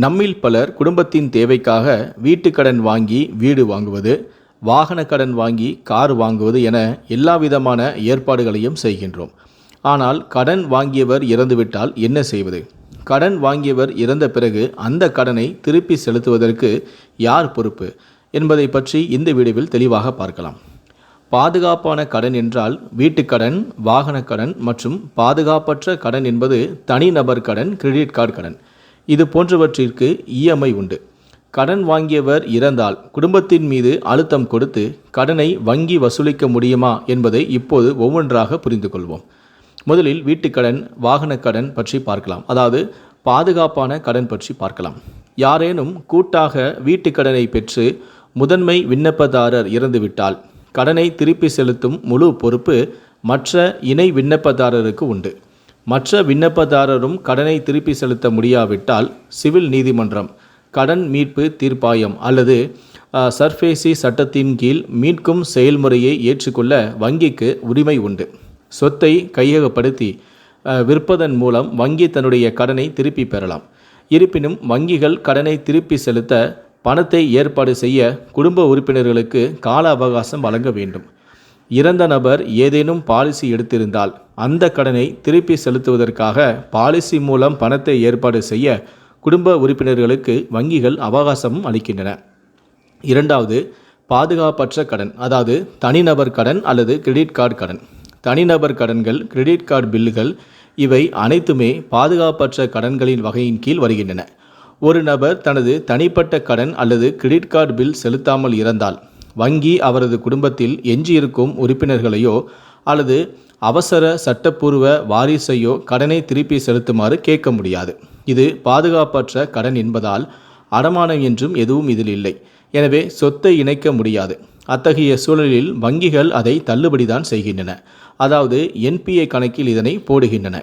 நம்மில் பலர் குடும்பத்தின் தேவைக்காக வீட்டு கடன் வாங்கி வீடு வாங்குவது, வாகன கடன் வாங்கி கார் வாங்குவது என எல்லாவிதமான ஏற்பாடுகளையும் செய்கின்றோம். ஆனால் கடன் வாங்கியவர் இறந்துவிட்டால் என்ன செய்வது? கடன் வாங்கியவர் இறந்த பிறகு அந்த கடனை திருப்பி செலுத்துவதற்கு யார் பொறுப்பு என்பதை பற்றி இந்த வீடியோவில் தெளிவாக பார்க்கலாம். பாதுகாப்பான கடன் என்றால் வீட்டுக்கடன், வாகன கடன் மற்றும் பாதுகாப்பற்ற கடன் என்பது தனிநபர் கடன், கிரெடிட் கார்டு கடன் இது போன்றவற்றிற்கு இஎம்ஐ உண்டு. கடன் வாங்கியவர் இறந்தால் குடும்பத்தின் மீது அழுத்தம் கொடுத்து கடனை வங்கி வசூலிக்க முடியுமா என்பதை இப்போது ஒவ்வொன்றாக புரிந்து கொள்வோம். முதலில் வீட்டுக்கடன், வாகன கடன் பற்றி பார்க்கலாம். அதாவது பாதுகாப்பான கடன் பற்றி பார்க்கலாம். யாரேனும் கூட்டாக வீட்டுக்கடனை பெற்று முதன்மை விண்ணப்பதாரர் இறந்துவிட்டால் கடனை திருப்பி செலுத்தும் முழு பொறுப்பு மற்ற இணை விண்ணப்பதாரருக்கு உண்டு. மற்ற விண்ணப்பதாரரும் கடனை திருப்பி செலுத்த முடியாவிட்டால் சிவில் நீதிமன்றம், கடன் மீட்பு தீர்ப்பாயம் அல்லது சர்ஃபேசி சட்டத்தின் கீழ் மீட்கும் செயல்முறையை ஏற்றுக்கொள்ள வங்கிக்கு உரிமை உண்டு. சொத்தை கையகப்படுத்தி விற்பதன் மூலம் வங்கி தன்னுடைய கடனை திருப்பி பெறலாம். இருப்பினும் வங்கிகள் கடனை திருப்பி செலுத்த பணத்தை ஏற்பாடு செய்ய குடும்ப உறுப்பினர்களுக்கு கால அவகாசம் வழங்க வேண்டும். இறந்த நபர் ஏதேனும் பாலிசி எடுத்திருந்தால் அந்த கடனை திருப்பி செலுத்துவதற்காக பாலிசி மூலம் பணத்தை ஏற்பாடு செய்ய குடும்ப உறுப்பினர்களுக்கு வங்கிகள் அவகாசமும் அளிக்கின்றன. இரண்டாவது, பாதுகாப்பற்ற கடன், அதாவது தனிநபர் கடன் அல்லது கிரெடிட் கார்டு கடன். தனிநபர் கடன்கள், கிரெடிட் கார்டு பில்லுகள் இவை அனைத்துமே பாதுகாப்பற்ற கடன்களின் வகையின் கீழ் வருகின்றன. ஒரு நபர் தனது தனிப்பட்ட கடன் அல்லது கிரெடிட் கார்டு பில் செலுத்தாமல் இறந்தால் வங்கி அவரது குடும்பத்தில் எஞ்சியிருக்கும் உறுப்பினர்களையோ அல்லது அவசர சட்டப்பூர்வ வாரிசையோ கடனை திருப்பி செலுத்துமாறு கேட்க முடியாது. இது பாதுகாப்பற்ற கடன் என்பதால் அடமானம் என்றும் எதுவும் இதில் இல்லை. எனவே சொத்தை இணைக்க முடியாது. அத்தகைய சூழலில் வங்கிகள் அதை தள்ளுபடிதான் செய்கின்றன. அதாவது என்பிஏ கணக்கில் இதனை போடுகின்றன.